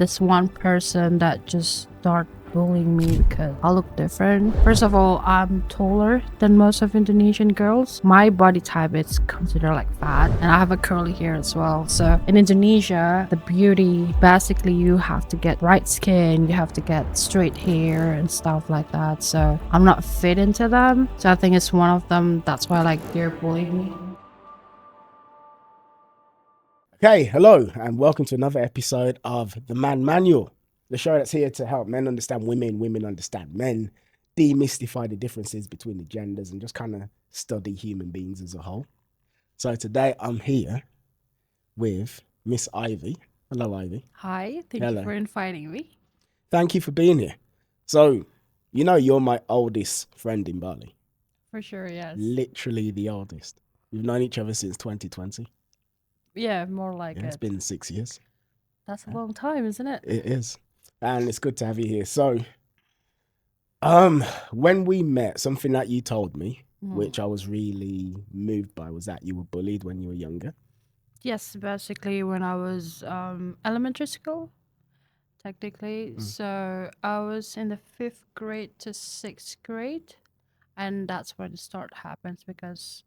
this one person that just started bullying me because I look different. First of all, I'm taller than most of Indonesian girls. My body type is considered like fat, and I have a curly hair as well. So in Indonesia, the beauty, basically you have to get bright skin, you have to get straight hair and stuff like that. So I'm not fit into them. So I think it's one of them. That's why like they're bullying me. Okay, hello, and welcome to another episode of The Man Manual, the show that's here to help men understand women, women understand men, demystify the differences between the genders, and just kind of study human beings as a whole. So today I'm here with Miss Ivy. Hello, Ivy. Hi, thank Hello. you for inviting me. Thank you for being here. So, you know, you're my oldest friend in Bali. For sure, yes. Literally the oldest. We've known each other since 2020. Yeah, more like Yeah, it's it. been 6 years. That's a long time, isn't it? It is. And it's good to have you here. So, when we met, something that you told me, which I was really moved by, was that you were bullied when you were younger. Yes, basically when I was elementary school, technically. Mm. So I was in the 5th grade to 6th grade, and that's when the start happens because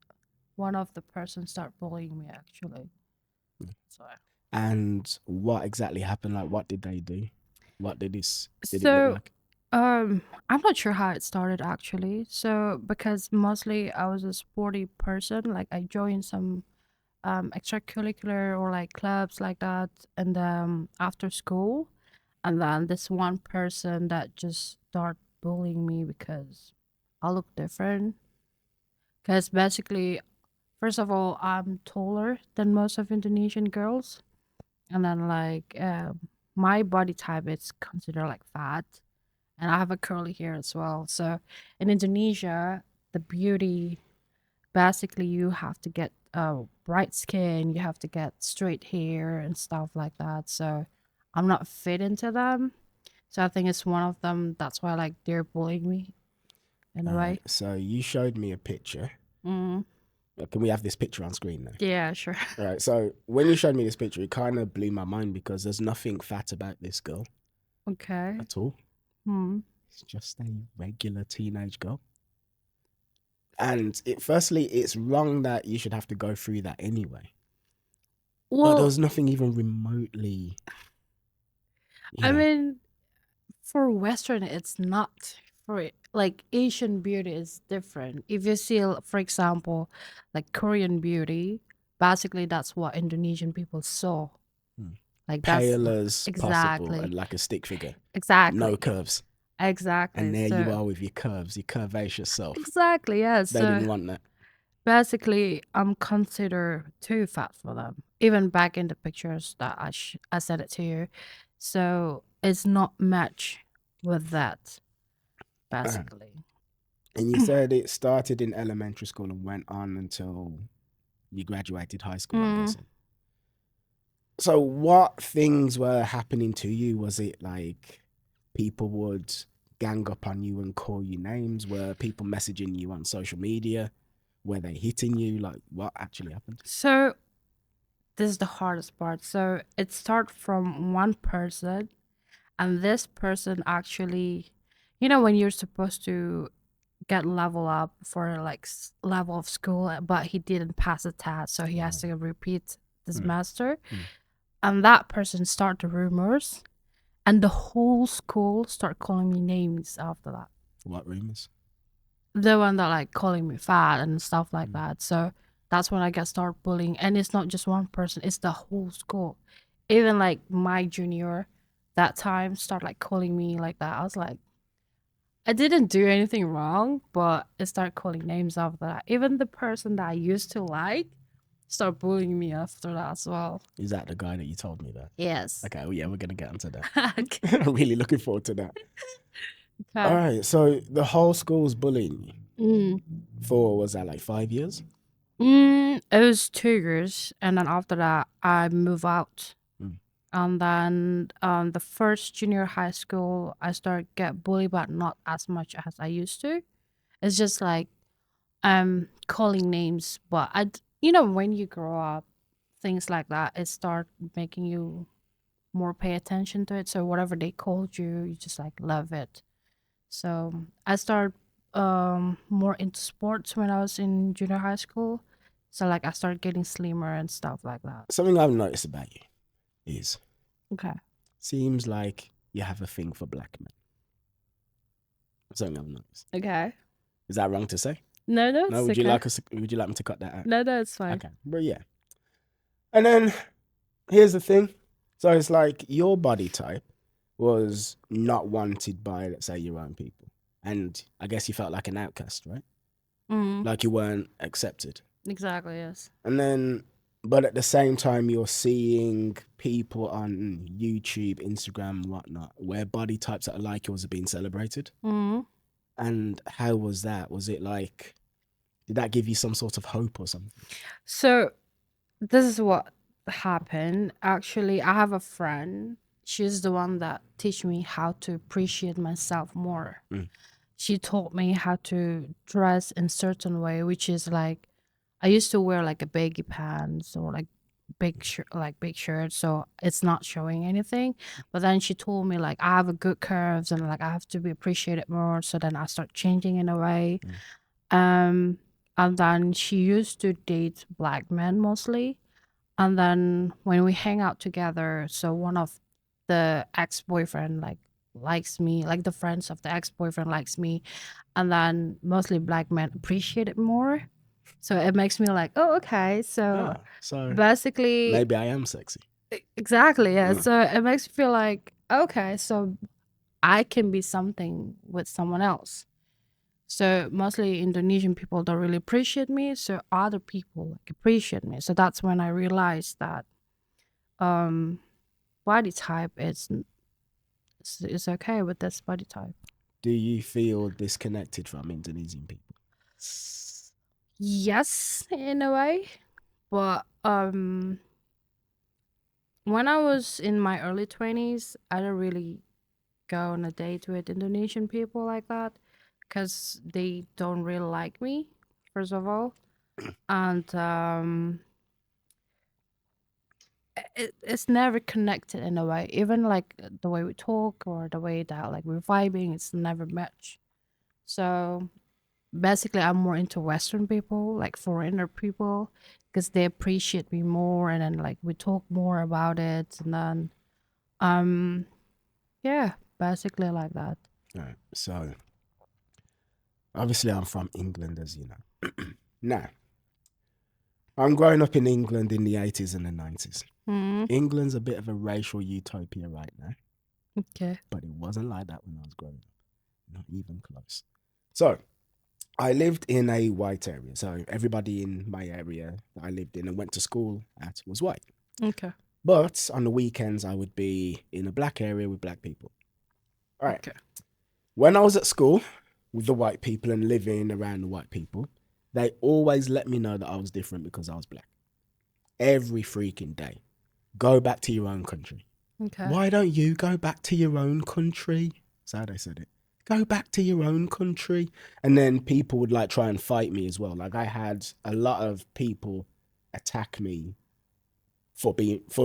one of the persons start bullying me actually. So And what exactly happened? Like, what did they do? What did it look So like? I'm not sure how it started actually. So because mostly I was a sporty person, like I joined some extracurricular or like clubs like that, and after school, and then this one person that just start bullying me because I look different. Because basically, first of all, I'm taller than most of Indonesian girls, and then like my body type is considered like fat, and I have a curly hair as well. So in Indonesia, the beauty, basically you have to get bright skin, you have to get straight hair and stuff like that. So I'm not fit into them. So I think it's one of them. That's why like they're bullying me in a way. So you showed me a picture. Mm. Can we have this picture on screen now? Yeah, sure. All right. So when you showed me this picture, it kind of blew my mind because there's nothing fat about this girl Okay. at all. Hmm. It's just a regular teenage girl. And firstly, it's wrong that you should have to go through that anyway. But there Well, was nothing even remotely. I mean, for Western, it's not. For like Asian beauty is different. If you see, for example, like Korean beauty, basically that's what Indonesian people saw. Like that's pale as possible exactly, and like a stick figure. exactly, No curves. exactly. And there you So are with your curves, your curvaceous self. exactly, yeah. They didn't So want that. basically, I'm considered too fat for them. Even back in the pictures that I sent it to you, so it's not match with that. Basically, And you said it started in elementary school and went on until you graduated high school, I'm guessing. So what things were happening to you? Was it like people would gang up on you and call you names? Were people messaging you on social media? Were they hitting you? Like, what actually happened? so this is the hardest part. So it started from one person, and this person actually, when you're supposed to get level up for like level of school, but he didn't pass the test, so he has to repeat the semester. And that person start the rumors, and the whole school start calling me names after that. What rumors? The one that like calling me fat and stuff like that. So that's when I get start bullying, and it's not just one person; it's the whole school. Even like my junior, that time start like calling me like that. I was like, I didn't do anything wrong, but it started calling names after that. Even the person that I used to like start bullying me after that as well. Is that the guy that you told me that? Yes. Okay, well, yeah, we're gonna get onto that. Okay. I'm really looking forward to that. All right, so the whole school's bullying you for, was that like 5 years? It was 2 years, and then after that, I moved out. And then the first junior high school, I started get bullied, but not as much as I used to. It's just like calling names, but when you grow up, things like that it start making you more pay attention to it. So whatever they called you, you just like love it. So I started more into sports when I was in junior high school. So like I started getting slimmer and stuff like that. Something I've noticed about you is Okay. seems like you have a thing for black men. Something I've noticed. Okay. Is that wrong to say? No, no, No. it's Would you okay. like us? Would you like me to cut that out? No, no, it's fine. Okay. But yeah. And then here's the thing. So it's like your body type was not wanted by, let's say, your own people, and I guess you felt like an outcast, right? Mm, Like you weren't accepted. exactly, yes. And then, but at the same time, you're seeing people on YouTube, Instagram, whatnot, where body types that are like yours are being celebrated. Mm. And how was that? Was it like, did that give you some sort of hope or something? So this is what happened. Actually, I have a friend. She's the one that teach me how to appreciate myself more. Mm. She taught me how to dress in certain way, which is like I used to wear like a baggy pants or like big shirt, like big shirts, so it's not showing anything. But then she told me like I have a good curves and like I have to be appreciated more. So then I start changing in a way. Mm. Um, and then she used to date black men mostly. And then when we hang out together, so one of the ex-boyfriend like likes me, like the friends of the ex-boyfriend likes me, and then mostly black men appreciate it more. So it makes me like, oh, okay. So Ah, so basically, maybe I am sexy. exactly, yeah. Mm. So it makes me feel like, okay, so I can be something with someone else. So mostly Indonesian people don't really appreciate me, so other people like appreciate me. So that's when I realized that um body type is okay with this body type. Do you feel disconnected from Indonesian people? Yes, in a way, but when I was in my early 20s, I didn't really go on a date with Indonesian people like that because they don't really like me, first of all. And it's never connected in a way. Even like the way we talk or the way that like we're vibing, it's never match. So basically, I'm more into Western people, like foreigner people, because they appreciate me more, and then like we talk more about it, and then um yeah, basically like that. Right. So obviously, I'm from England, as you know. Now, I'm growing up in England in the 80s and the 90s. Mm, England's a bit of a racial utopia right now, okay. but it wasn't like that when I was growing up. Not even close. So, I lived in a white area. So, everybody in my area that I lived in and went to school at was white. Okay. But on the weekends, I would be in a black area with black people. All right. Okay. When I was at school with the white people and living around the white people, they always let me know that I was different because I was black. Every freaking day. Go back to your own country. Okay. Why don't you go back to your own country? That's how they said it. Go back to your own country. And then people would like try and fight me as well. Like I had a lot of people attack me for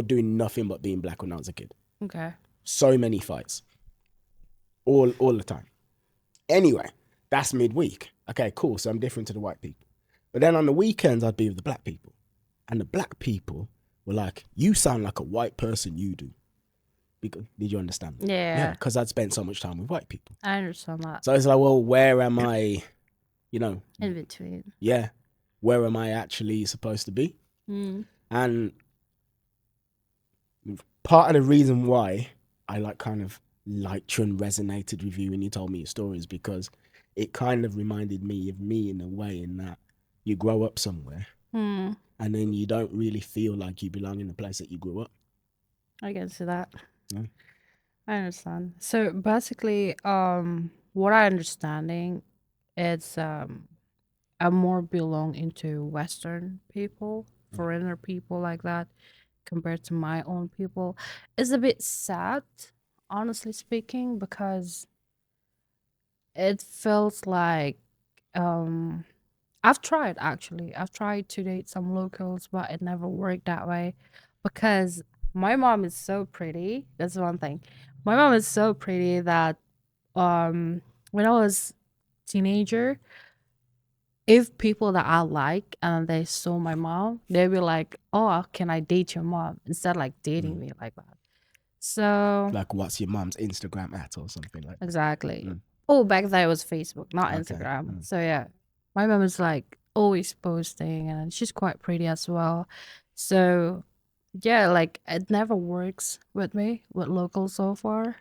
doing nothing but being black when I was a kid. Okay. So many fights. All the time. Anyway, that's midweek. Okay, cool. So I'm different to the white people. But then on the weekends, I'd be with the black people. And the black people were like, you sound like a white person, you do. Because, did you understand? Yeah, Yeah, because I'd spent so much time with white people. I understand that. So it's like, well, where am I, you know, In between. yeah, where am I actually supposed to be? Mm. And part of the reason why I like kind of liked you and resonated with you when you told me your stories because it kind of reminded me of me in a way in that you grow up somewhere Mm. and then you don't really feel like you belong in the place that you grew up. I can see that. Yeah. I understand. So basically, what I understanding is I more belong into Western people, foreigner people like that, compared to my own people. It's a bit sad, honestly speaking, because it feels like um I've tried actually. I've tried to date some locals, but it never worked that way because My mom is so pretty. That's one thing. My mom is so pretty that um when I was teenager, if people that I like and they saw my mom, they'd be like, "Oh, can I date your mom?" Instead like dating Mm. me like that. So Like, what's your mum's Instagram at or something like that? exactly. Mm. Oh, back then it was Facebook, not Okay. Instagram. Mm. So yeah, my mom is like always posting, and she's quite pretty as well. So yeah, like it never works with me with locals so far.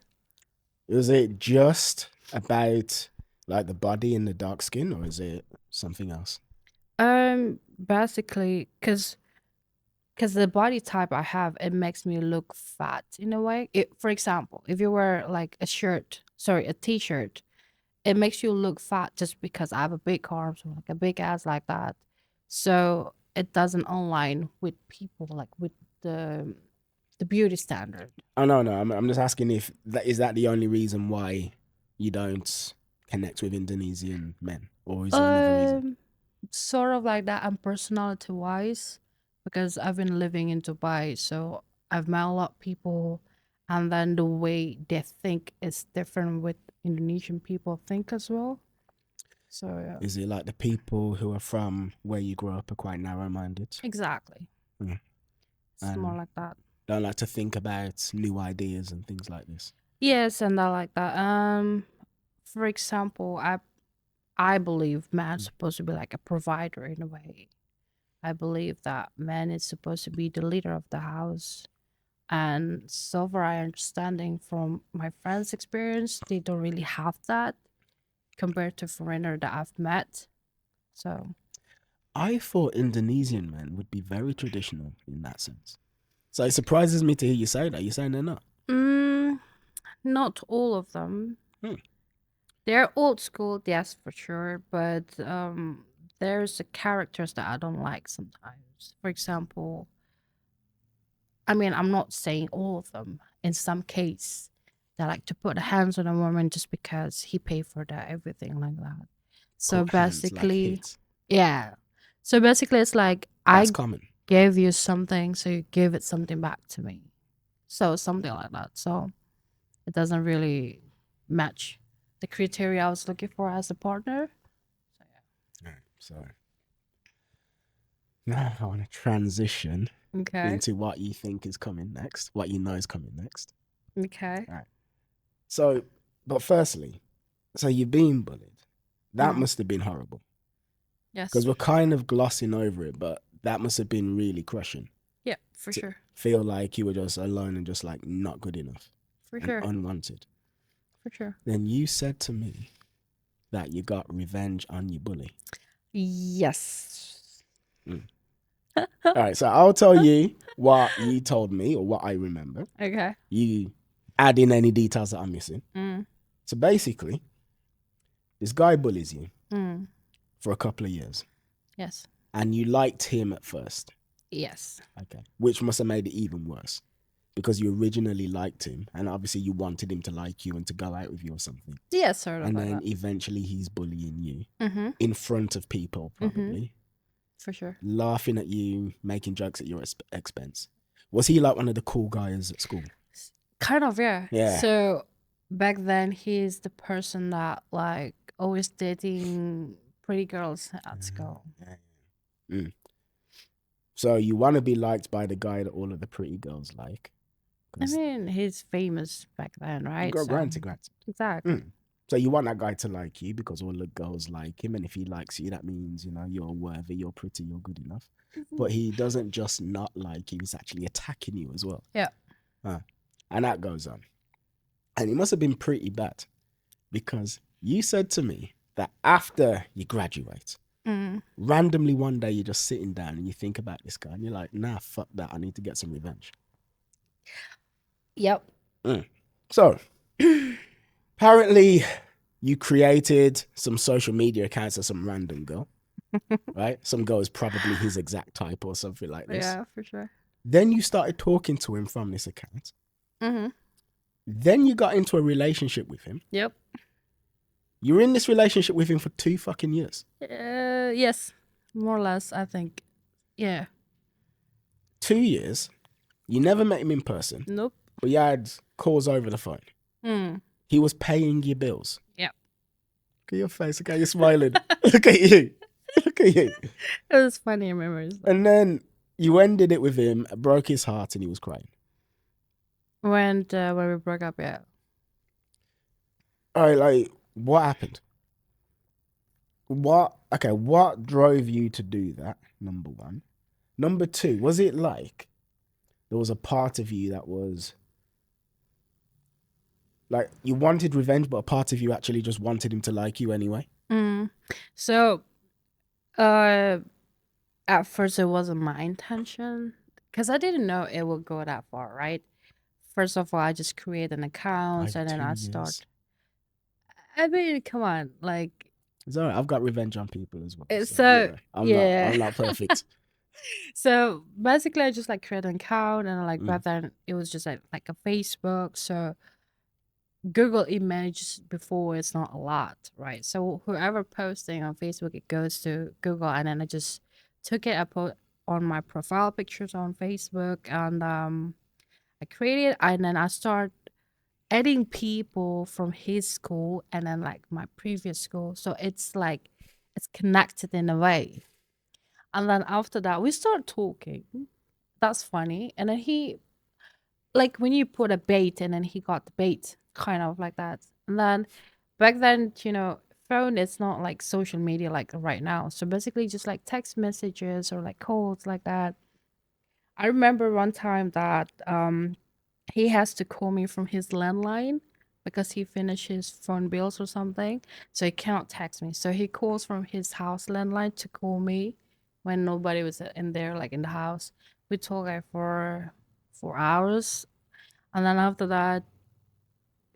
Is it just about like the body and the dark skin, or is it something else? Basically, because the body type I have, it makes me look fat in a way. For example, if you wear like a t-shirt, it makes you look fat just because I have a big arms or like a big ass like that. So it doesn't align with people like with the the beauty standard. Oh no, no. I'm just asking if that is that the only reason why you don't connect with Indonesian men, or is there another reason? Um, Sort of like that, and personality wise, because I've been living in Dubai, so I've met a lot of people, and then the way they think is different with Indonesian people think as well. So yeah, Is it like the people who are from where you grew up are quite narrow-minded? exactly. Mm. It's more And like that. don't like to think about new ideas and things like this? Yes, and I like that. For example, I believe man's Mm. supposed to be like a provider in a way. I believe that man is supposed to be the leader of the house. And so far, I understanding from my friends' experience, they don't really have that compared to foreigner that I've met. So, I thought Indonesian men would be very traditional in that sense. So it surprises me to hear you say that. You're saying they're not. mm, not all of them. Hmm. They're old school, yes, for sure. But there's the characters that I don't like sometimes. For example, I mean, I'm not saying all of them. In some case, they like to put hands on a woman just because he paid for that, everything like that. So Put hands like basically, hits. yeah. So basically, it's like That's I common. gave you something, so you give it something back to me. So something like that. So it doesn't really match the criteria I was looking for as a partner. So All right, so now I want to transition yeah. Okay. into what you think is coming next, what you know is coming next. Okay. All right. So, but firstly, so you've been bullied. That Mm. must have been horrible Yes. because we're kind of glossing over it, but that must have been really crushing Yeah. For to sure. feel like you were just alone and just like not good enough For and sure. unwanted. For sure. Then you said to me that you got revenge on your bully. Yes. Mm. All right, so I'll tell you what you told me or what I remember. Okay. You add in any details that I'm missing. Mm. So basically, this guy bullies you Mm. for a couple of years, Yes. and you liked him at first. Yes. Okay, which must have made it even worse because you originally liked him, and obviously you wanted him to like you and to go out with you or something. Yeah, sort of And like then that. eventually he's bullying you Mm-hmm. in front of people, Mm-hmm. probably For sure. laughing at you, making jokes at your expense. Was he like one of the cool guys at school? Kind of, yeah. Yeah. So back then, he's the person that like always dating pretty girls at school. Mm. So you want to be liked by the guy that all of the pretty girls like? I mean, he's famous back then, right? So Granted. exactly. Mm. So you want that guy to like you because all the girls like him, and if he likes you, that means you're worthy, you're pretty, you're good enough. Mhm. But he doesn't just not like you; he's actually attacking you as well. Yeah. And that goes on, and it must have been pretty bad because you said to me that after you graduate, Mm. randomly one day you're just sitting down and you think about this guy, and you're like, "Nah, fuck that! I need to get some revenge." Yep. So apparently you created some social media accounts of some random girl, right? Some girl is probably his exact type or something like this. Yeah, for sure. Then you started talking to him from this account. Mm-hmm. Then you got into a relationship with him. Yep. You were in this relationship with him for 2 fucking years. Yes. More or less, I think. Yeah. 2 years. You never met him in person, Nope. but you had calls over the phone. Mm. He was paying your bills. Yeah. Look at your face. Look how you're smiling. Look at you. Look at you. It was funny memories though. And then you ended it with him, broke his heart, and he was crying. When we broke up, yeah. All right, like, what happened? What drove you to do that? Number one. Number two, was it like there was a part of you that was like you wanted revenge, but a part of you actually just wanted him to like you anyway? Mm. So, uh, at first it wasn't my intention because I didn't know it would go that far, right? First of all, I just create an account Like and then two I years. start. I mean, come on, like It's all right. I've got revenge on people as well. it's So, you so know, yeah. I'm not perfect. So basically, I just like create an account and like Mm. back then it was just like a Facebook. So Google Images before it's not a lot, right? So whoever posting on Facebook, it goes to Google, and then I just took it, I put on my profile pictures on Facebook, and I created, and then I start adding people from his school, and then like my previous school. So it's like it's connected in a way. And then after that, we start talking. That's funny. And then he like when you put a bait and then he got the bait, kind of like that. And then back then, phone is not like social media like right now. So basically just like text messages or like calls like that. I remember one time that he has to call me from his landline because he finished his phone bills or something. So he cannot text me. So he calls from his house landline to call me when nobody was in there, like in the house. We talk like for 4 hours. And then after that,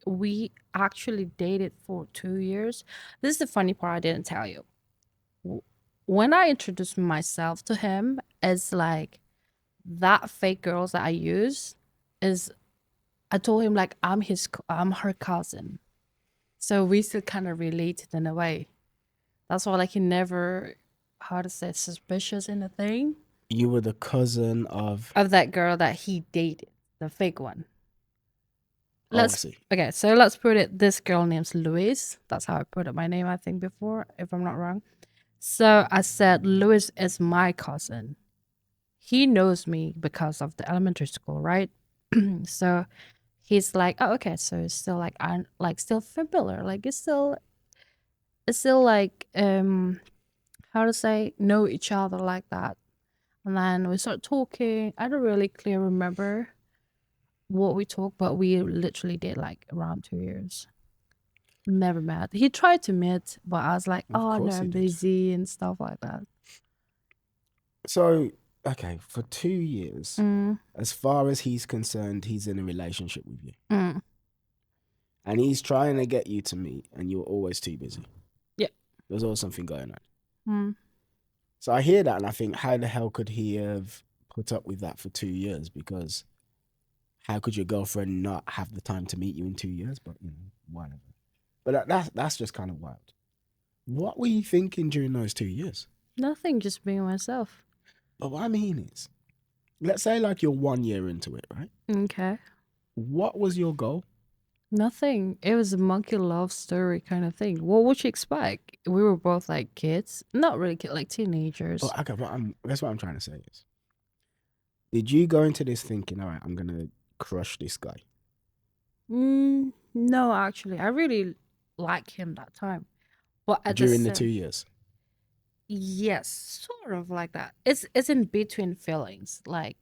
we actually dated for 2 years. This is the funny part I didn't tell you. W- When I introduced myself to him, it's like that fake girls that I use is I told him like I'm her cousin. So we still kind of related in a way. That's why like he never how to say suspicious in a thing You were the cousin of. of that girl that he dated, the fake one. Oh, I Let's see. okay, so let's put it this girl name's Louise. That's how I put it my name, I think, before, if I'm not wrong. So I said Louis is my cousin. He knows me because of the elementary school, right? So he's like, oh, okay, so it's still like I'm like still familiar. Like it's still like how to say know each other like that. And then we start talking. I don't really clear remember what we talked, but we literally did like around 2 years. Never met. He tried to meet, but I was like, Of oh no, course he I'm did. busy and stuff like that. So, okay, for 2 years, Mm, as far as he's concerned, he's in a relationship with you. mm, And he's trying to get you to meet, and you're always too busy. yeah. There's always something going on. Mm. So I hear that and I think, how the hell could he have put up with that for 2 years? Because how could your girlfriend not have the time to meet you in 2 years? But, whatever. But that's just kind of wild. What were you thinking during those 2 years? Nothing, just being myself. But what I mean is, let's say like you're 1 year into it, right? Okay. What was your goal? Nothing. It was a monkey love story kind of thing. What would you expect? We were both like kids. Not really kids, like teenagers. But okay, that's what I'm trying to say is, did you go into this thinking, all right, I'm gonna crush this guy No, actually. I really like him that time. But at the during the two same years? yes, sort of like that. It's in between feelings. Like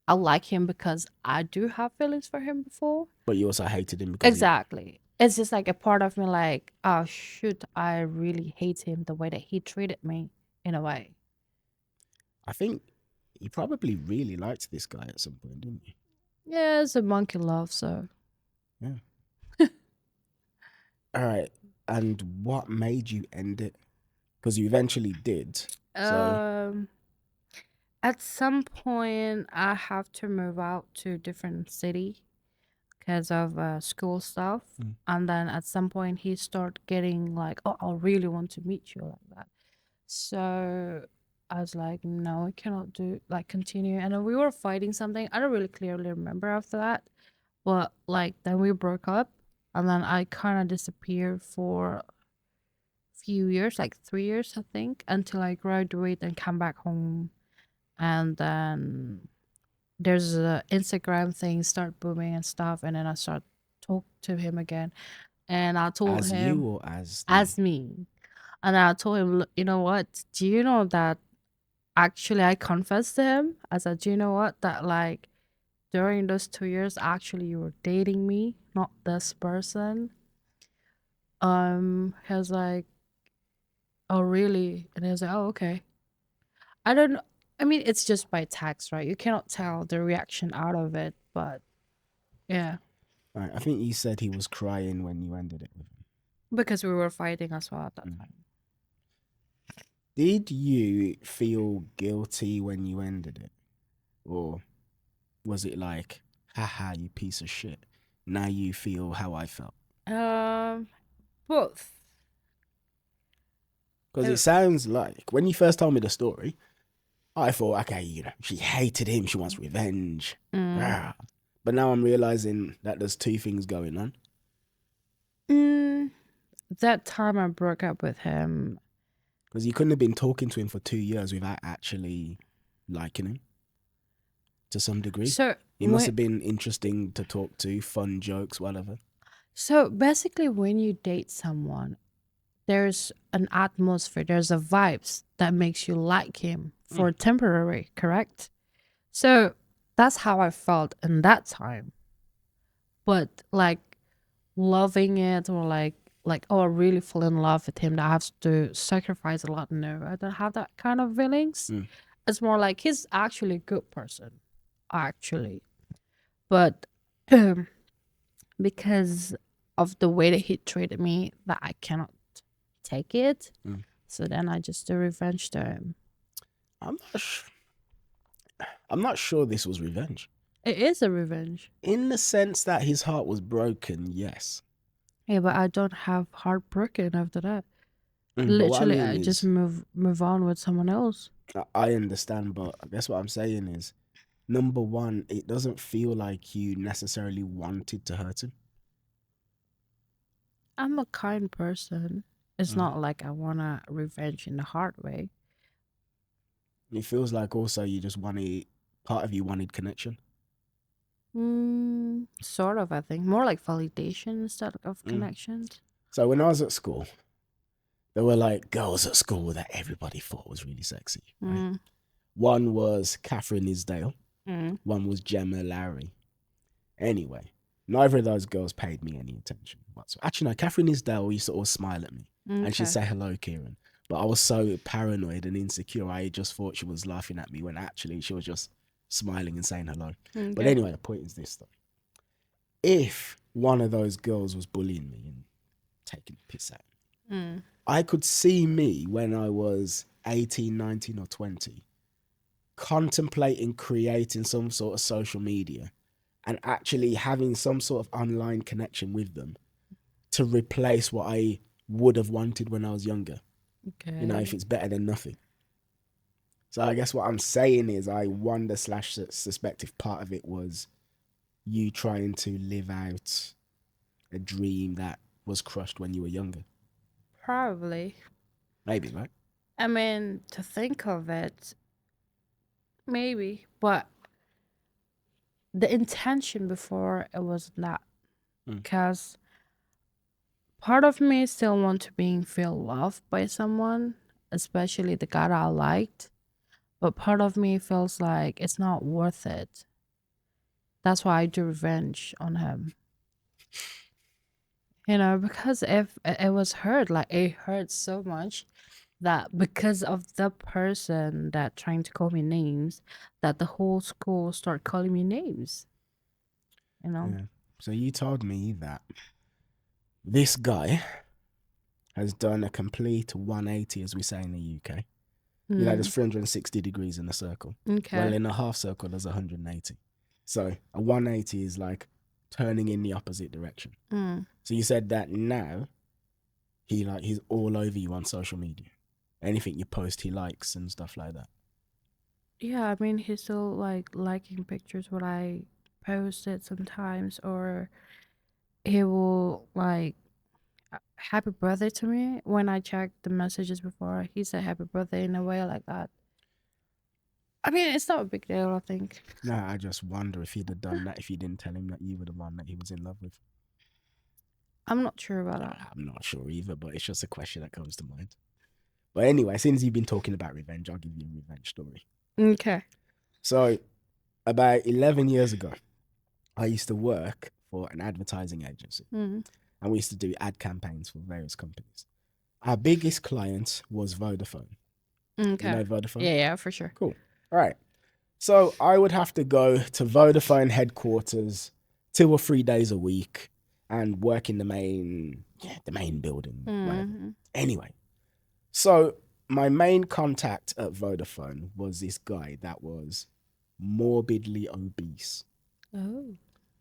I like him because I do have feelings for him before. But you also hated him because he. Exactly. It's just like a part of me like, oh shoot, I really hate him the way that he treated me in a way. I think you probably really liked this guy at some point, didn't you? Yeah, it's a monkey love, so Yeah. All right. And what made you end it? Because you eventually did. So, um at some point I have to move out to a different city because of school stuff. Mm. And then at some point he started getting like, oh, I really want to meet you like that. So I was like, no, I cannot do like continue. And then we were fighting something. I don't really clearly remember after that. But like then we broke up and then I kind of disappeared for a few years, like 3 years, I think, until I graduate and come back home. And then there's a Instagram thing start booming and stuff. And then I start talk to him again. And I told As you him, or as the? as me. And I told him, "Look, you know what? Do you know that actually I confessed to him? I said, do you know what? That like during those 2 years, actually you were dating me, not this person." He was like, "Oh, really?" And he was like, "Oh, okay." I don't know. I mean, it's just by text, right? You cannot tell the reaction out of it, but yeah, Right, I think you said he was crying when you ended it with because we were fighting as well at that him. time. Did you feel guilty when you ended it? Or was it like, haha, you piece of shit? Now you feel how I felt? Um, Both. Because it Uh, sounds like when you first told me the story, I thought, okay, she hated him, she wants revenge. mm, Rah. But now I'm realizing that there's two things going on. mm, that time I broke up with him. Because you couldn't have been talking to him for 2 years without actually liking him to some degree. So He must when have been interesting to talk to, fun jokes, whatever. So basically, when you date someone, there's an atmosphere, there's a vibes that makes you like him Mm. for temporary, correct? So that's how I felt in that time. But like loving it or like oh I really fall in love with him that I have to sacrifice a lot. No, I don't have that kind of feelings. Mm. It's more like he's actually a good person, actually. But because of the way that he treated me that I cannot take it. Mm. So then I just do revenge to him. I'm not. I'm not sure this was revenge. It is a revenge. In the sense that his heart was broken, yes. Yeah, but I don't have heartbroken after that. But what I Literally, mean I just is, move on with someone else. I understand, but I guess what I'm saying is, number one, it doesn't feel like you necessarily wanted to hurt him. I'm a kind person. It's Mm. not like I wanna revenge in the hard way. It feels like also you just wanted, part of you wanted connection. Sort of. I think more like validation instead of Mm. connections. So when I was at school, there were like girls at school that everybody thought was really sexy, right? Mm, One was Catherine Isdale, mm, one was Gemma Lowry. Anyway, neither of those girls paid me any attention whatsoever. Actually, no, Catherine Isdale used to always smile at me and she'd okay. say, hello, Kieran. But I was so paranoid and insecure, I just thought she was laughing at me when actually she was just smiling and saying hello. But Okay. anyway, the point is this though. If one of those girls was bullying me and taking the piss out, Mm. I could see me when I was 18, 19, or 20 contemplating creating some sort of social media and actually having some sort of online connection with them to replace what I would have wanted when I was younger. If Okay. it's better than nothing. So I guess what I'm saying is I wonder slash suspect if part of it was you trying to live out a dream that was crushed when you were younger. Probably. Maybe, right? I mean, to think of it, maybe, but the intention before it was not Mm. because part of me still want to being feel loved by someone, especially the guy that I liked, but part of me feels like it's not worth it. That's why I do revenge on him. Because if it was hurt, like it hurt so much that because of the person that trying to call me names, that the whole school start calling me names, you know? Yeah. So you told me that this guy has done a complete 180, as we say in the UK. There's Mm, 360 degrees in a circle. Well, okay. in a half circle, there's 180. So a 180 is like turning in the opposite direction. Mm. So you said that now he's all over you on social media. Anything you post, he likes and stuff like that. Yeah, I mean, he's still like liking pictures when I post it sometimes, or he will like happy birthday to me when I check the messages before. He said happy birthday in a way like that. I mean, it's not a big deal, I think. No, I just wonder if he'd have done that if you didn't tell him that you were the one that he was in love with. I'm not sure about that. I'm not sure either, but it's just a question that comes to mind. But anyway, since you've been talking about revenge, I'll give you a revenge story. Okay. So, about 11 years ago, I used to work for an advertising agency, Mm. and we used to do ad campaigns for various companies. Our biggest client was Vodafone. You Okay. know Vodafone? Yeah, for sure. Cool. All right. So I would have to go to Vodafone headquarters 2 or 3 days a week and work in the main building, whatever. Mm-hmm. Anyway, so my main contact at Vodafone was this guy that was morbidly obese. Oh.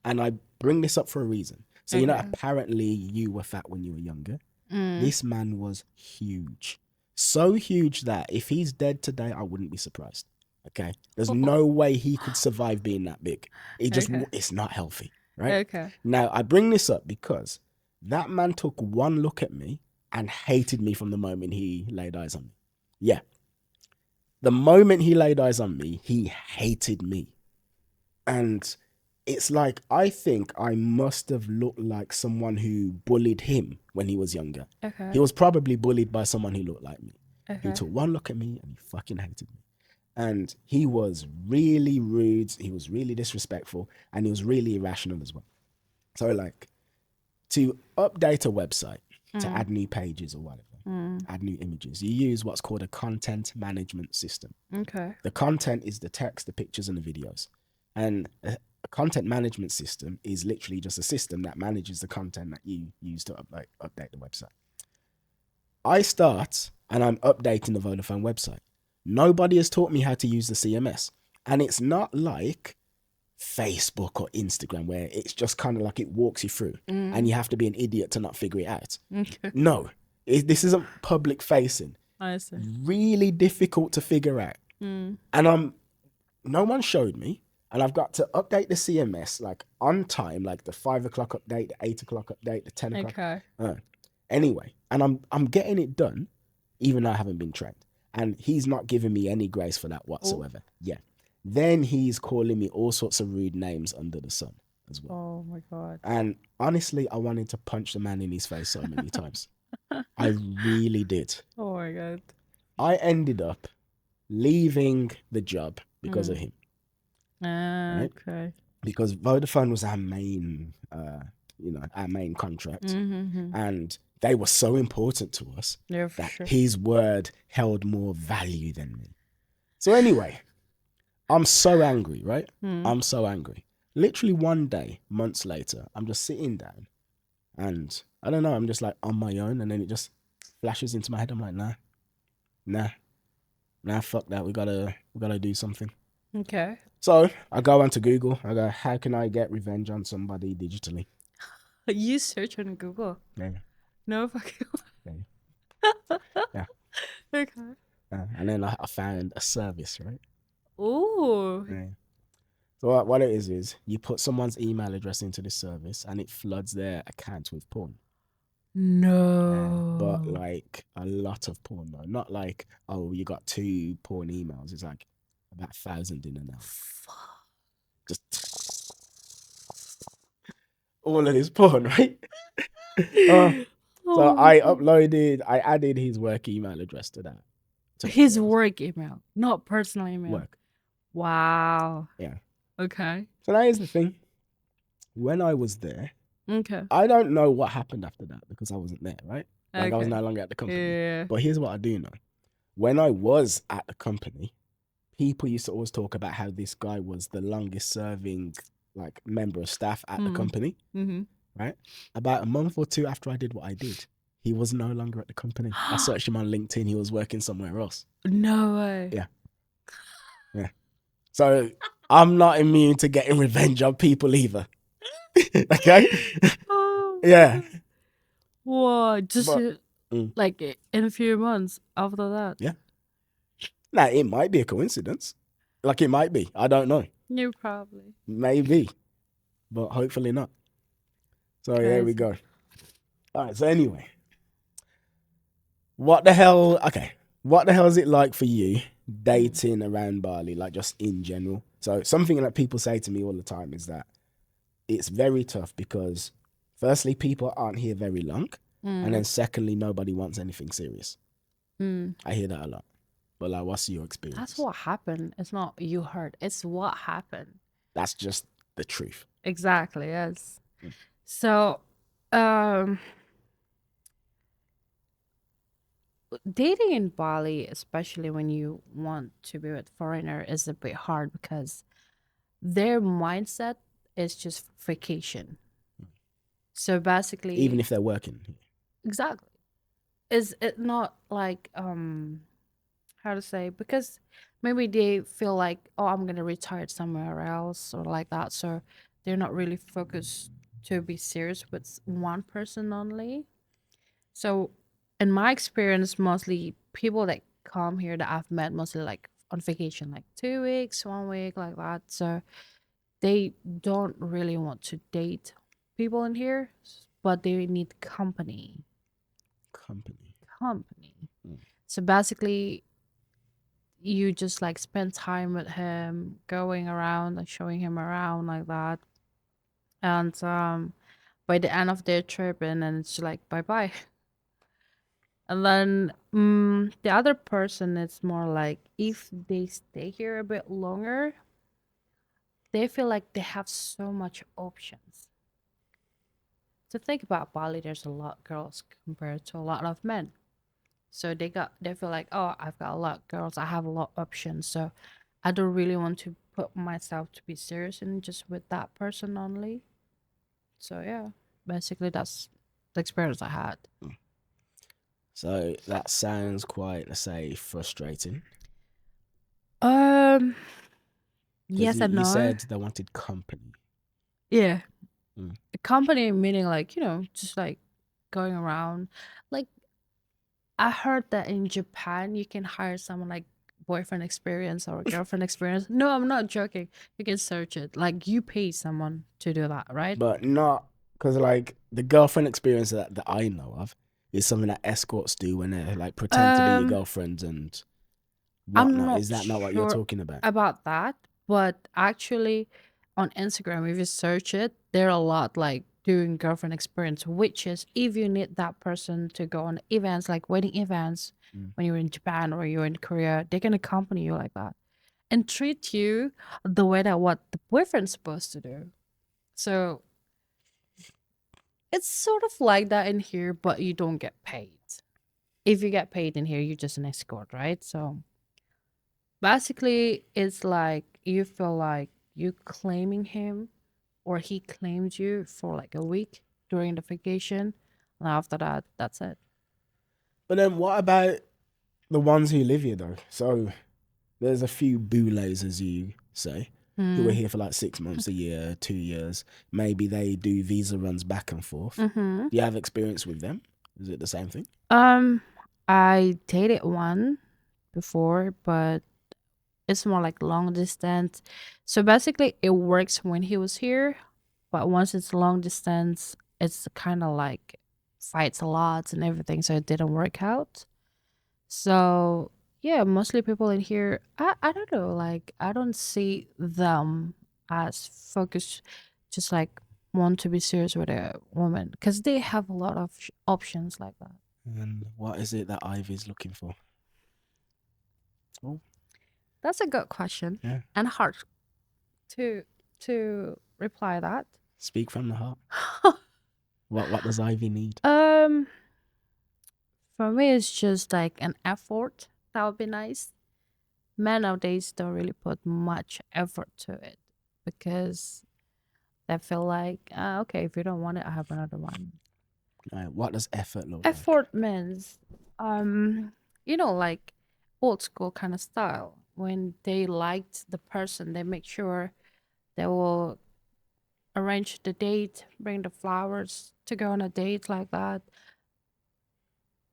And I bring this up for a reason. So, you know, Okay. apparently you were fat when you were younger. Mm. This man was huge. So huge that if he's dead today, I wouldn't be surprised. Okay? There's no way he could survive being that big. Okay. It's not healthy, right? Okay. Now, I bring this up because that man took one look at me and hated me from the moment he laid eyes on me. Yeah. The moment he laid eyes on me, he hated me. And it's like, I think I must have looked like someone who bullied him when he was younger. Okay. He was probably bullied by someone who looked like me. Okay. He took one look at me and he fucking hated me. And he was really rude, he was really disrespectful, and he was really irrational as well. So, like, to update a website, to add new pages or whatever, add new images, you use what's called a content management system. Okay. The content is the text, the pictures, and the videos. And a content management system is literally just a system that manages the content that you use to update the website. I start and I'm updating the Vodafone website. Nobody has taught me how to use the CMS. And it's not like Facebook or Instagram where it's just kind of like it walks you through and you have to be an idiot to not figure it out. Okay. No, this isn't public facing. I see. Really difficult to figure out. Mm. And no one showed me. And I've got to update the CMS like on time, like the 5 o'clock update, the 8 o'clock update, the 10 o'clock. Okay. Anyway, and I'm getting it done, even though I haven't been trained. And he's not giving me any grace for that whatsoever. Oh. Yeah. Then he's calling me all sorts of rude names under the sun as well. Oh my God. And honestly, I wanted to punch the man in his face so many times. I really did. Oh my God. I ended up leaving the job because of him. Right? Okay. Because Vodafone was our main, our main contract. Mm-hmm. And they were so important to us that his word held more value than me. So anyway, I'm so angry, right? I'm so angry. Literally one day, months later, I'm just sitting down and I don't know, I'm just like on my own and then it just flashes into my head. I'm like, nah, fuck that. We gotta do something. Okay. So I go onto Google. I go, how can I get revenge on somebody digitally? You search on Google? Yeah. No fucking way. Yeah. Okay. And then I found a service, right? Ooh. Yeah. So what it is you put someone's email address into this service and it floods their account with porn. No. But like a lot of porn though. Not like, oh, you got 2 porn emails. It's like about 1,000 in an hour. Just all of this porn, right? So I added his work email address to that. His work email, not personal email. Work. Wow. Yeah. Okay. So now here's the thing. When I was there, okay, I don't know what happened after that because I wasn't there, right? Like okay. I was no longer at the company. Yeah. But here's what I do know. When I was at the company, people used to always talk about how this guy was the longest serving like member of staff at the company, right? About a month or 2 after I did what I did, he was no longer at the company. I searched him on LinkedIn. He was working somewhere else. No way. Yeah. Yeah. So I'm not immune to getting revenge on people either. Okay? Oh, yeah. what? Just Mm, Like in a few months after that. yeah. Now, it might be a coincidence. Like, it might be. I don't know. You probably. Maybe, but hopefully not. So, there we Crazy. go. All right. So, anyway, what the hell? Okay. What the hell is it like for you Mm. dating around Bali, like just in general? So, something that people say to me all the time is that it's very tough because, firstly, people aren't here very long. And Mm. then, secondly, nobody wants anything serious. Mm. I hear that a lot. But, like, what's your That's experience? what happened. It's not you heard. It's what happened. That's just the truth. Exactly. Yes. So, um, dating in Bali, especially when you want to be with foreigner, is a bit hard because their mindset is just vacation. So Even basically, if they're working. exactly. Is it not like how to say, because maybe they feel like, oh, I'm gonna retire somewhere else or like that, so they're not really focused to be serious with one person only. So in my experience, mostly people that come here that I've met mostly like on vacation, like 2 weeks, 1 week, like that. So they don't really want to date people in here, but they need company. Company. Company. Mm. So basically, you just like spend time with him, going around and showing him around like that. And by the end of their trip, and then it's like bye bye. And then the other person, it's more like if they stay here a bit longer, they feel like they have so much options. To think about Bali, there's a lot of girls compared to a lot of men. So they feel like, oh, I've got a lot of girls, I have a lot of options. So I don't really want to put myself to be serious and just with that person only. So yeah, basically that's the experience I had. So that sounds quite, let's say, frustrating. Um, Because yes you, and you no. said they wanted company. Yeah, Mm. a company meaning like just like going around. Like I heard that in Japan you can hire someone like boyfriend experience or girlfriend experience. No, I'm not joking. You can search it. Like you pay someone to do that, right? But not because, like, the girlfriend experience that I know of is something that escorts do when they, like, pretend to be your Um, girlfriends and I'm whatnot. Is not that not what you're sure talking about? about that, but actually on Instagram, if you search it, there are a lot like doing girlfriend experience, which is if you need that person to go on events like wedding events Mm. when you're in Japan or you're in Korea, they can accompany you like that and treat you the way that what the boyfriend's supposed to do. So it's sort of like that in here, but you don't get paid. If you get paid in here, you're just an escort, right? So basically, it's like you feel like you claiming him or he claims you for like a week during the vacation. And after that, that's it. But then what about the ones who live here, though? So there's a few boules, as you say, who are Hmm. here for like 6 months, a year, 2 years. Maybe they do visa runs back and forth. Mm-hmm. Do you have experience with them? Is it the same thing? Um, I dated one before, but it's more like long distance. So basically, it works when he was here, but once it's long distance, it's kind of like fights a lot and everything, so it didn't work out. So yeah, mostly people in here, I don't know, like I don't see them as focused, just like want to be serious with a woman because they have a lot of options like that. And what is it that Ivy's looking for? Oh, That's a good question yeah. and hard to reply that. Speak from the heart. What does Ivy need? um, for me, it's just like an effort. That would be nice. Men nowadays don't really put much effort to it because they feel like, okay, if you don't want it, I have another one. What does effort look like? Effort means, um, like old school kind of style. When they liked the person, they make sure they will arrange the date, bring the flowers to go on a date like that.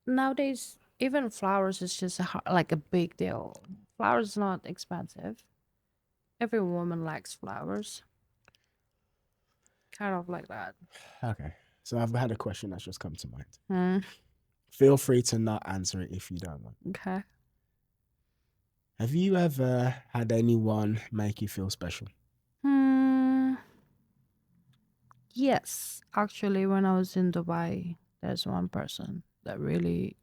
Nowadays, even flowers is just like a big deal. Flowers is not expensive. Every woman likes flowers, kind of like that. Okay. So I've had a question that's just come to mind. Hmm. Feel free to not answer it if you don't want. Okay. Have you ever had anyone make you feel special? Hmm. Yes, actually, when I was in Dubai, there's one person that really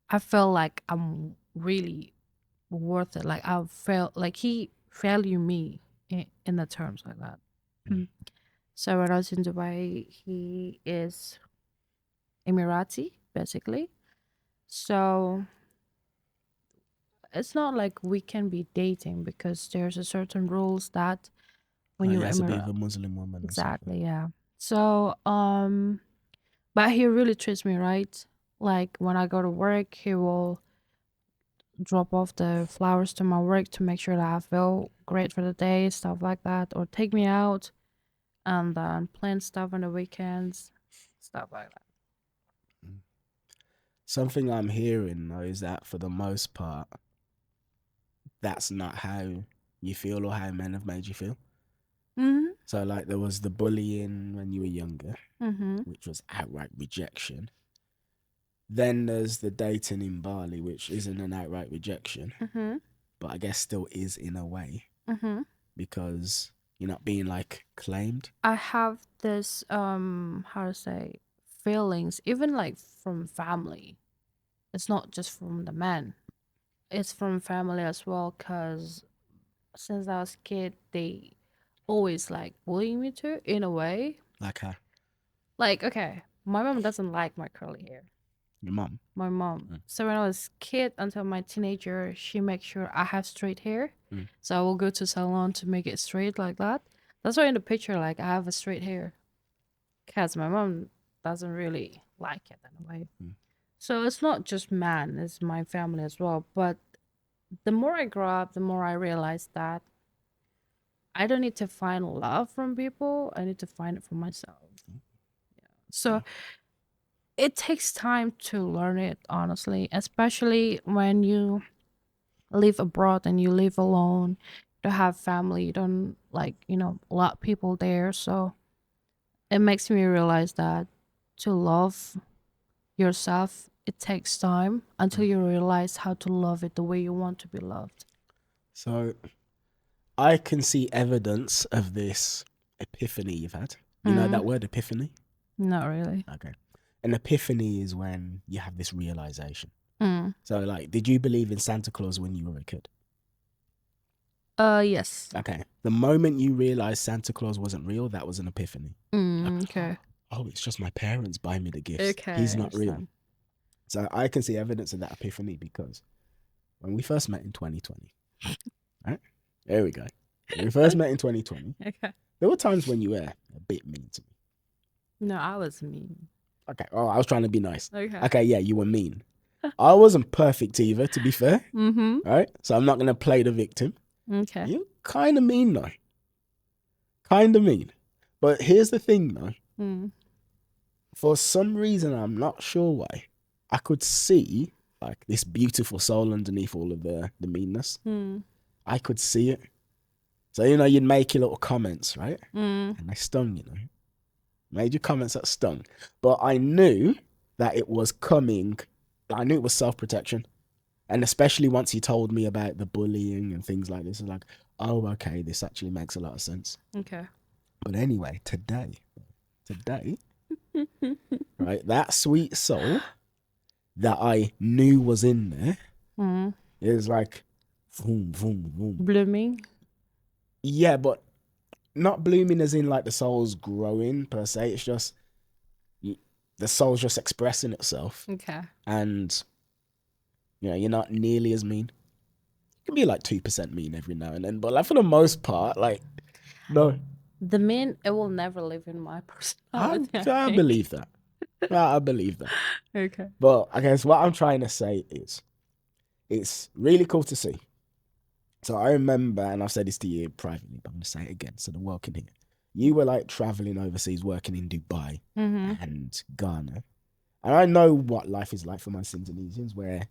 I felt like I'm really worth it. Like I felt like he value me in the terms like that. Mm. So when I was in Dubai, he is Emirati, basically. So it's not like we can be dating because there's a certain rules that when You you're has to be with Emirat, a Muslim woman or something. exactly, yeah. So but he really treats me right. Like when I go to work, he will drop off the flowers to my work to make sure that I feel great for the day, stuff like that, or take me out and then plan stuff on the weekends, stuff like that. Something I'm hearing though is that for the most part, that's not how you feel or how men have made you feel. Mhm. So like there was the bullying when you were younger, Mhm. which was outright rejection. Then there's the dating in Bali, which isn't an outright rejection, Mhm. but I guess still is in a way Mhm. because you're not being like claimed. I have this how to say feelings even like from family. It's not just from the men. It's from family as well cuz since I was a kid they always like bullying me too in a way. Like Like okay, my mom doesn't like my curly hair. your mum. My mom. Mm. So when I was kid until my teenager, she makes sure I have straight hair. Mm. So I will go to salon to make it straight like that. That's why in the picture like I have a straight hair. Cause my mom doesn't really like it in a way. Mm. So it's not just man, it's my family as well. But the more I grow up, the more I realize that I don't need to find love from people. I need to find it for myself. So it takes time to learn it, honestly, especially when you live abroad and you live alone. You don't have family, you don't like, a lot of people there. So it makes me realize that to love yourself, it takes time until you realize how to love it the way you want to be loved. So I can see evidence of this epiphany you've had. You know Mm, that word epiphany? not really. Okay. An epiphany is when you have this realization. Mm. So, like, did you believe in Santa Claus when you were a kid? Yes. Okay. The moment you realized Santa Claus wasn't real, that was an epiphany. Like, Okay. oh, it's just my parents buying me the gifts. Okay, I He's not real. understand. So I can see evidence of that epiphany because when we first met in 2020, right? There we go. When we first met in 2020, Okay. there were times when you were a bit mean to me. No, I was mean. Okay. Oh, I was trying to be nice. Okay. Okay, yeah, you were mean. I wasn't perfect either, to be fair. Mm-hmm. Right? So I'm not gonna play the victim. Okay. You kind of mean though. Kind of mean. But here's the thing though. Mm. For some reason, I'm not sure why. I could see like this beautiful soul underneath all of the meanness. Mm. I could see it. So you'd make your little comments, right? Mm. And they stung. Made your comments that stung. But I knew that it was coming. I knew it was self-protection. And especially once he told me about the bullying and things like this, I was like, oh, okay, this actually makes a lot of sense. Okay. But anyway, today, right, that sweet soul that I knew was in there Mm. is like, boom, boom, boom. Blooming. Yeah, but not blooming as in like the soul's growing per se. It's just the soul's just expressing itself. Okay. And, you're not nearly as mean. You can be like 2% mean every now and then. But like for the most part, like, no. The men, it will never live in my personality, I I think. believe that. I believe that. Okay. But I guess what I'm trying to say is it's really cool to see. So I remember, and I've said this to you privately, but I'm going to say it again so the world can hear. You were like traveling overseas, working in Dubai Mm-hmm. and Ghana. And I know what life is like for most Indonesians, where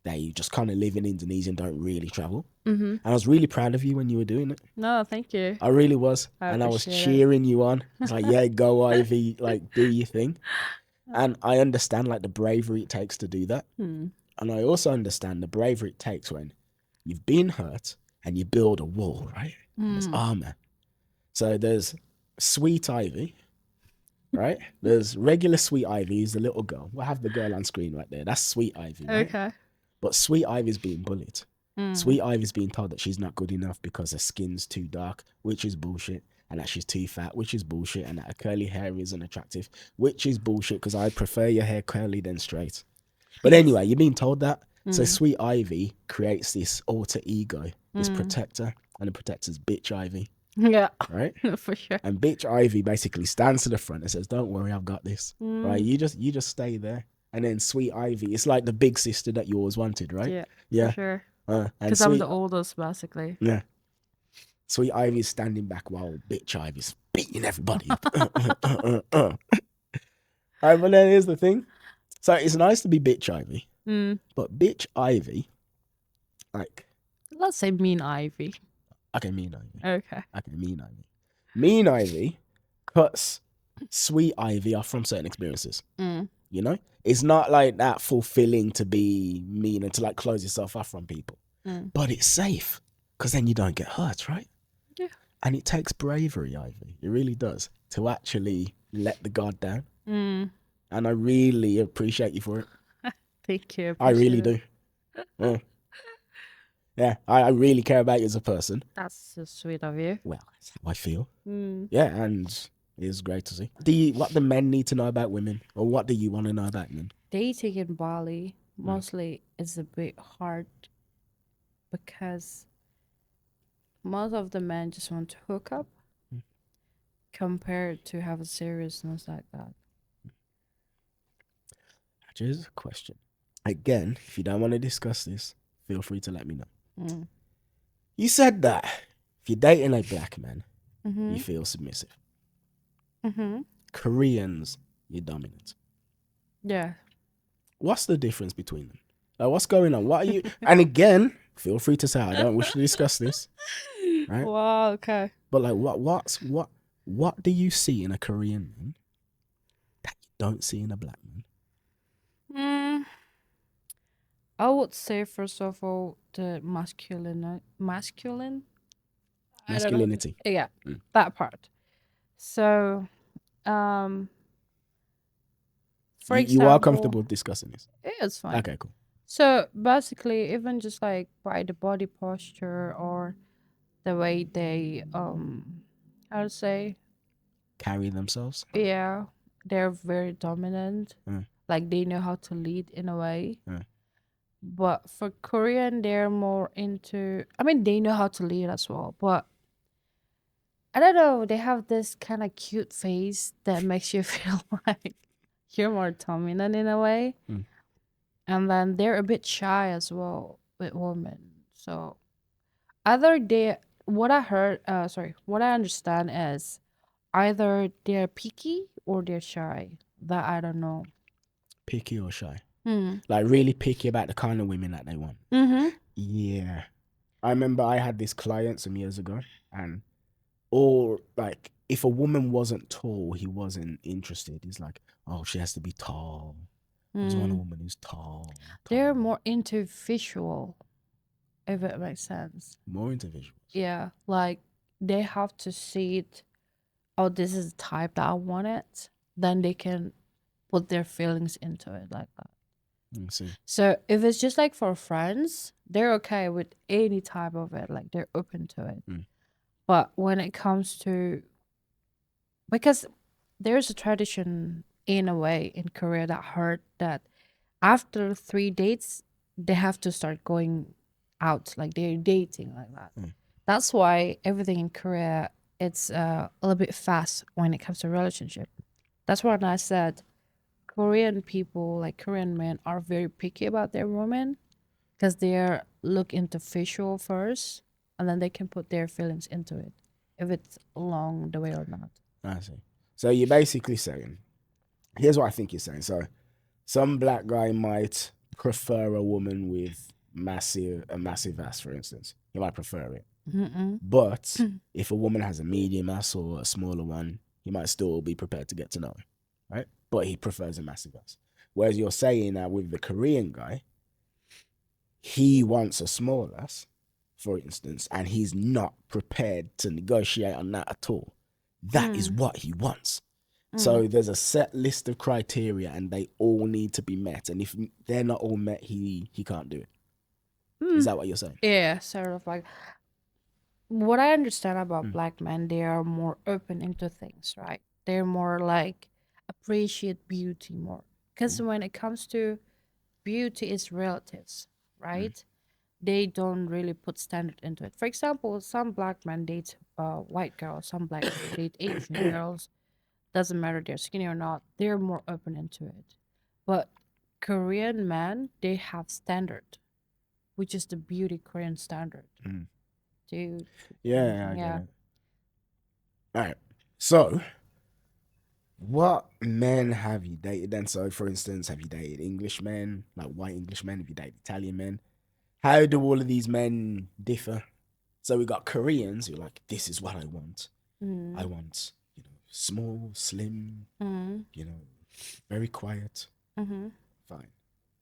they just kind of live in Indonesia and don't really travel. Mm-hmm. And I was really proud of you when you were doing it. No, thank you. I really was. I And I was appreciate it. cheering you on. It's like, yeah, go Ivy, like do your thing. And I understand like the bravery it takes to do that. Hmm. And I also understand the bravery it takes when you've been hurt and you build a wall, right? And there's armor. So there's Sweet Ivy, right? There's regular Sweet Ivy, who's the little girl. We'll have the girl on screen right there. That's Sweet Ivy, right? Okay. But Sweet Ivy's being bullied. Sweet Ivy's being told that she's not good enough because her skin's too dark, which is bullshit, and that she's too fat, which is bullshit, and that her curly hair isn't attractive, which is bullshit because I prefer your hair curly than straight. But anyway, you're being told that. So Sweet Ivy creates this alter ego, this protector, and the protector's Bitch Ivy, Yeah. right? For sure. And Bitch Ivy basically stands to the front and says, "Don't worry, I've got this." Right? You just stay there. And then Sweet Ivy, it's like the big sister that you always wanted, right? Yeah. Yeah. For sure. And Because I'm Sweet the oldest, basically. Yeah. Sweet Ivy's standing back while Bitch Ivy's beating everybody up. Alright, but then here's the thing. So it's nice to be Bitch Ivy, but Bitch Ivy, like, Let's say Mean Ivy. okay, Mean Ivy. Okay. Okay, Mean Ivy. Mean Ivy cuts Sweet Ivy off from certain experiences. You know? It's not like that fulfilling to be mean and to like close yourself off from people. But it's safe because then you don't get hurt, right? Yeah. And it takes bravery, Ivy. It really does, to actually let the guard down. And I really appreciate you for it. Thank you. I really Appreciate do. Yeah, I really care about you as a person. That's so sweet of you. Well, that's how I feel. Yeah, and it's great to see. What the men need to know about women, or what do you want to know about men? Dating in Bali mostly is a bit hard because most of the men just want to hook up compared to have a seriousness like that. Here's a question. Again, if you don't want to discuss this, feel free to let me know. You said that if you're dating a black man, you feel submissive. Koreans, you're dominant. Yeah. What's the difference between them? Like, what's going on? What are you? And again, feel free to say I don't wish to discuss this. Right? Wow. Okay. But like, what do you see in a Korean man that you don't see in a black man? I would say first of all the masculine. I don't know. Masculinity. Yeah, that part. So, for You are example, comfortable discussing this? it's fine. Okay, cool. So basically, even just like by the body posture or the way they how to say, Carry themselves. yeah, they're very dominant. Like they know how to lead in a way. But for Korean, they're more into. I mean, they know how to lead as well, but I don't know. They have this kind of cute face that makes you feel like you're more dominant in a way. And then they're a bit shy as well with women. So either they, what I heard, what I understand is either they're picky or they're shy. That I don't know. Picky or shy? Like really picky about the kind of women that they want. Yeah. I remember I had this client some years ago, and or like if a woman wasn't tall, he wasn't interested. He's like, oh, she has to be tall. I just want a woman who's tall. They're more into visual, if it makes sense. More into visuals. Yeah, like they have to see it. Oh, this is the type that I want it. Then they can put their feelings into it like that. I see. So if it's just like for friends, they're okay with any type of it. Like they're open to it. But when it comes to, because there's a tradition in a way in Korea that heard that after 3 dates, they have to start going out, like they're dating like that. That's why everything in Korea, it's a little bit fast when it comes to relationship. That's why I said Korean people, like Korean men, are very picky about their women because they're look into visual first, and then they can put their feelings into it if it's along the way or not. I see. So you're basically saying, here's what I think you're saying. So Some black guy might prefer a woman with a massive ass, for instance. He might prefer it. Mm-mm. But if a woman has a medium ass or a smaller one, he might still be prepared to get to know her, right? But he prefers a massive ass. Whereas you're saying that with the Korean guy, he wants a small ass, for instance, and he's not prepared to negotiate on that at all. That is Mm. what he wants. Mm. So there's a set list of criteria, and they all need to be met. And if they're not all met, he can't do it. Is Mm. that what you're saying? Yeah, sort of like what I understand about Mm. black men, they are more open into things, right? They're more like appreciate beauty more. Because Mm. when it comes to beauty is relatives, Mm. right? They don't really put standard into it. For example, some black men date white girls, some black men date Asian girls. Doesn't matter they're skinny or not. They're more open into it. But Korean men, they have standard, which is the beauty Korean standard. Mm. Dude, Yeah, I get yeah. it. All right. So, what men have you dated then? So, for instance, have you dated English men, like white English men? Have you dated Italian men? How do all of these men differ? So, we got Koreans who are like, this is what I want. I Mm, want, small, slim, mm, very quiet. mm-hmm, Fine.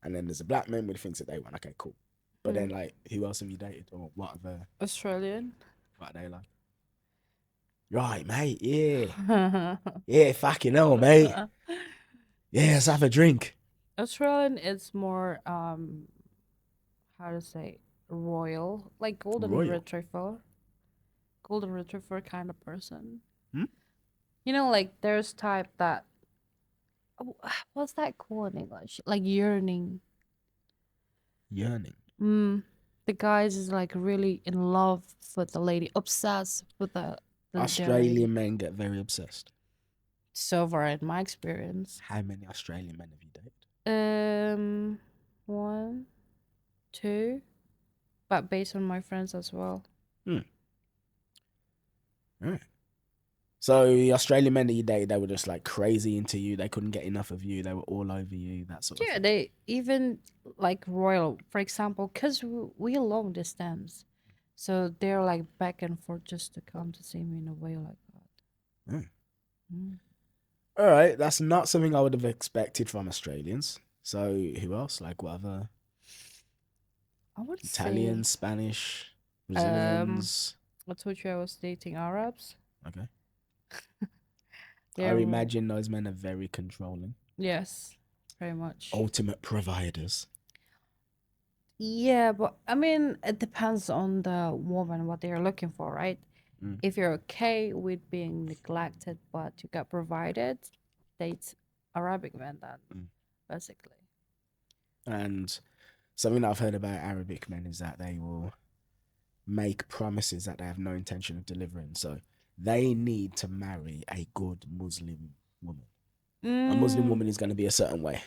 And then there's a black man with the things that they want. Okay, cool. But then, mm. like, who else have you dated? Or Australian. what are they like? Right, mate. Yeah. Yeah, fucking hell, mate. Yeah, let's have Aus- a drink. Australian is more how to say royal, like Royal. golden retriever kind of person. Hmm? Like there's type that what's that called in English? Like yearning. Yearning. Mm. The guys is like really in love with the lady, obsessed with their lady. Australian men get very obsessed. So far, in my experience, How many Australian men have you dated? um, one, two, but based on my friends as well. Hmm. All right. So the Australian men that you dated, they were just like crazy into you. They couldn't get enough of you. They were all over you. That sort of Yeah, thing. they even like royal, for example, because we long distance, so they're like back and forth just to come to see me in a way like that. Hmm. Mm. All right. That's not something I would have expected from Australians. So who else? Like what other I would say, Italians, Spanish, um, Brazilians? I told you I was dating Arabs. Okay. I They're imagine those men are very controlling. yes, very much. Ultimate providers. Yeah, but I mean, it depends on the woman what they're looking for, right? Mm. If you're okay with being neglected but you got provided, date Arabic men then, Mm. basically. And something that I've heard about Arabic men is that they will make promises that they have no intention of delivering. So they need to marry a good Muslim woman. A Muslim Mm, woman is going to be a certain way.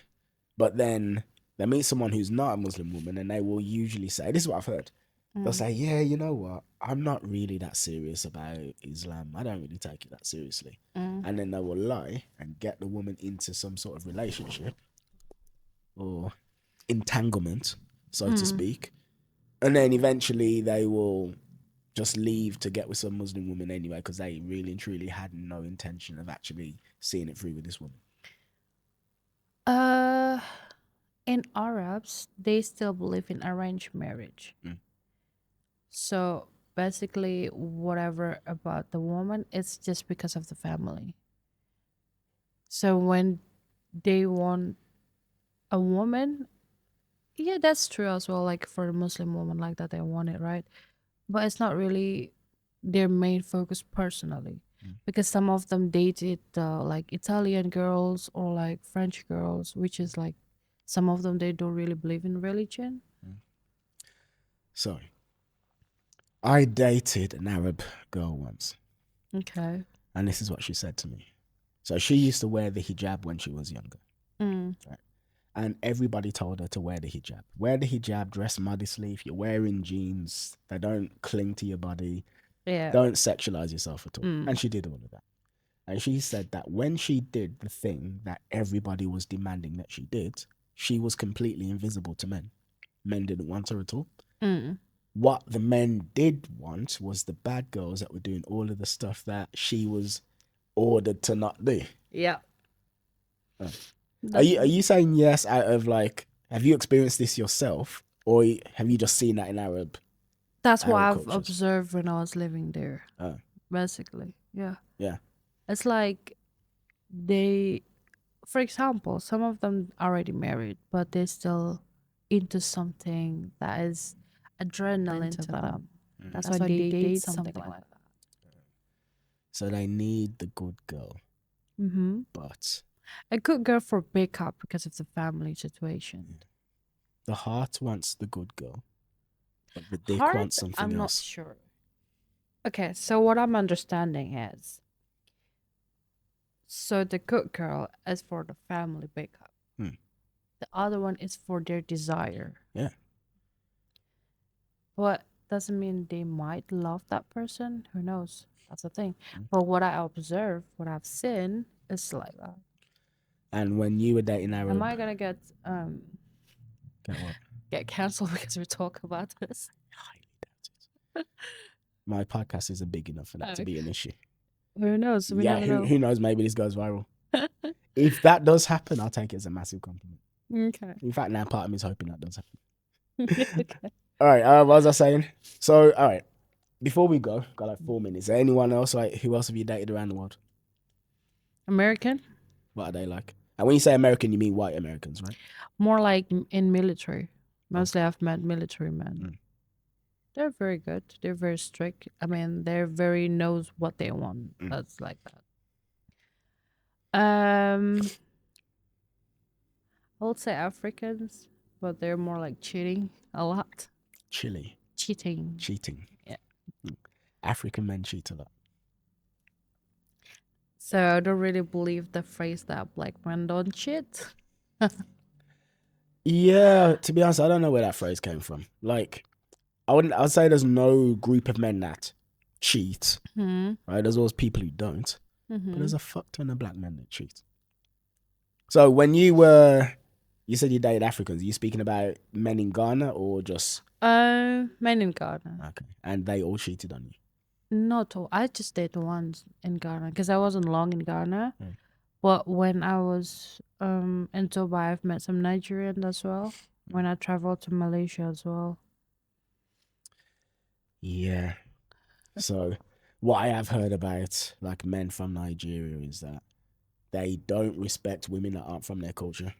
But then they meet someone who's not a Muslim woman and they will usually say, this is what I've heard. They'll mm, say, yeah, you know what? I'm not really that serious about Islam. I don't really take it that seriously. mm, And then they will lie and get the woman into some sort of relationship or entanglement, so to mm. speak. And then eventually they will just leave to get with some Muslim woman anyway because they really and truly had no intention of actually seeing it through with this woman. Uh, in Arabs, they still believe in arranged marriage. Mm. So basically, whatever about the woman, it's just because of the family. So when they want a woman, yeah, that's true as well. Like for a Muslim woman, like that, they want it, right? But it's not really their main focus personally, Mm. because some of them dated like Italian girls or like French girls, which is like some of them they don't really believe in religion. Mm. So I dated an Arab girl once, Okay. and this is what she said to me. So she used to wear the hijab when she was younger, Mm, right? And everybody told her to wear the hijab. Wear the hijab, dress modestly. If you're wearing jeans, they don't cling to your body. yeah. Don't sexualize yourself at all. Mm, And she did all of that. And she said that when she did the thing that everybody was demanding that she did, she was completely invisible to men. Men didn't want her at all. Mm. What the men did want was the bad girls that were doing all of the stuff that she was ordered to not do. Yeah. Are you saying yes out of like, have you experienced this yourself, or have you just seen that in That's what Arab I've cultures? observed when I was living there. Basically, yeah. Yeah. It's like they, for example, some of them already married, but they're still into something that is adrenaline to them. That's why they date something like that. So they need the good girl, but A good girl for backup because of the family situation. the heart wants the good girl, but the dick Heart, wants something I'm not else. sure. Okay, so what I'm understanding is, so the good girl is for the family backup. The other one is for their desire. Yeah. But doesn't mean they might love that person. Who knows? That's the thing. But what I observe, what I've seen, is like that. And when you were dating Arab, Am I gonna get what? get cancelled because we talk about this? Highly doubt it. My podcast isn't big enough for that to be an issue. Who knows? We Yeah, never know. who knows? Maybe this goes viral. If that does happen, I'll take it as a massive compliment. Okay. In fact, now part of me is hoping that does happen. Okay. All right. What was I saying? So, all right. Before we go, got like 4 minutes. Is there anyone else? Like, who else have you dated around the world? American? What are they like? And when you say American, you mean white Americans, right? More like in military. Mostly I've met military men. They're very good. They're very strict. I mean, they're very knows what they want. That's like that. I would say Africans, but they're more like cheating a lot. Chile. Cheating. Yeah. African men cheat a lot. So I don't really believe the phrase that black men don't cheat. Yeah, to be honest, I don't know where that phrase came from. Like, I'd say there's no group of men that cheat. Right? There's always people who don't. But there's a fuck ton of black men that cheat. So when you said you dated Africans, are you speaking about men in Ghana or just Men in Ghana. okay? And they all cheated on you. Not all. I just dated once in Ghana because I wasn't long in Ghana. But when I was in Dubai, I've met some Nigerians as well. When I traveled to Malaysia as well. Yeah. So what I have heard about like men from Nigeria is that they don't respect women that aren't from their culture,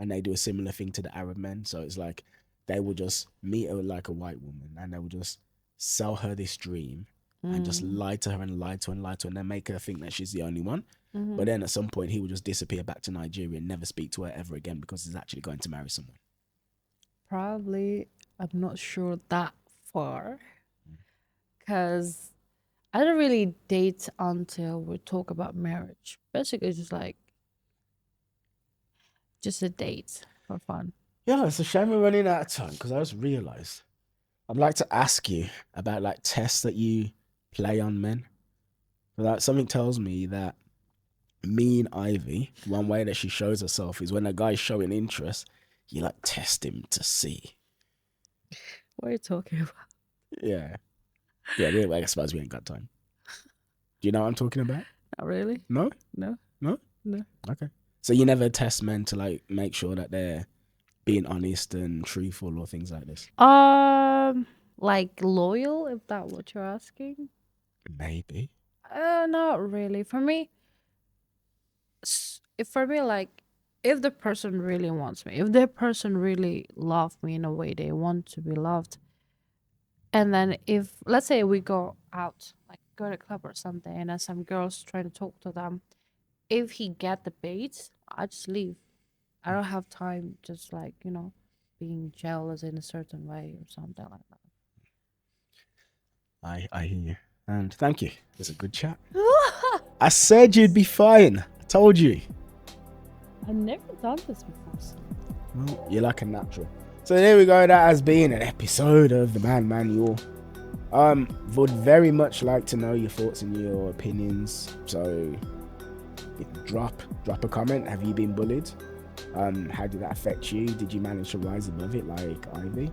and they do a similar thing to the Arab men. So it's like they will just meet her like a white woman, and they will just sell her this dream and just lie to her and lie to her and lie to her, and then make her think that she's the only one. But then at some point, he will just disappear back to Nigeria and never speak to her ever again because he's actually going to marry someone. Probably, I'm not sure that far. Because I don't really date until we talk about marriage. Basically, it's just a date for fun. Yeah, it's a shame we're running out of time because I just realised I'd like to ask you about like tests that you play on men. But like, something tells me that me and Ivy, one way that she shows herself is when a guy's showing interest, you like test him to see. What are you talking about? Yeah. Yeah, I suppose we ain't got time. Do you know what I'm talking about? Not really. No? No. No? No. Okay. So you never test men to like make sure that they're being honest and truthful or things like this? Like loyal, if that's what you're asking. Maybe. Not really. For me, like, if the person really wants me, if the person really loves me in a way they want to be loved, and then if let's say we go out, like go to a club or something, and then some girls trying to talk to them, if he get the bait, I just leave. I don't have time just like, being jealous in a certain way or something like that. I hear you. And thank you. It was a good chat. I said you'd be fine. I told you. I've never done this before. So. Well, you're like a natural. So there we go. That has been an episode of the Man Manual. Would very much like to know your thoughts and your opinions. So drop a comment. Have you been bullied? How did that affect you? Did you manage to rise above it like Ivy?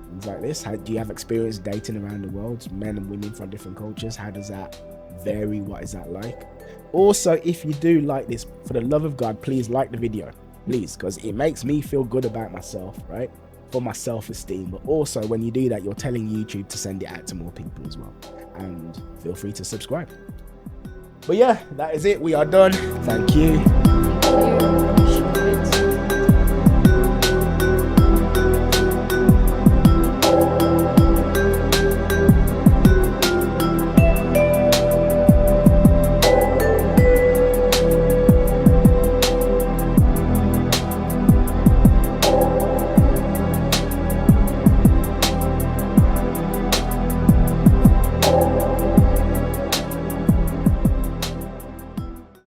Things like this. Do you have experience dating around the world, men and women from different cultures? How does that vary? What is that like? Also, if you do like this, for the love of God, please like the video, please, because it makes me feel good about myself, right? For my self-esteem. But also, when you do that, you're telling YouTube to send it out to more people as well. And feel free to subscribe. But yeah, that is it. We are done. Thank you.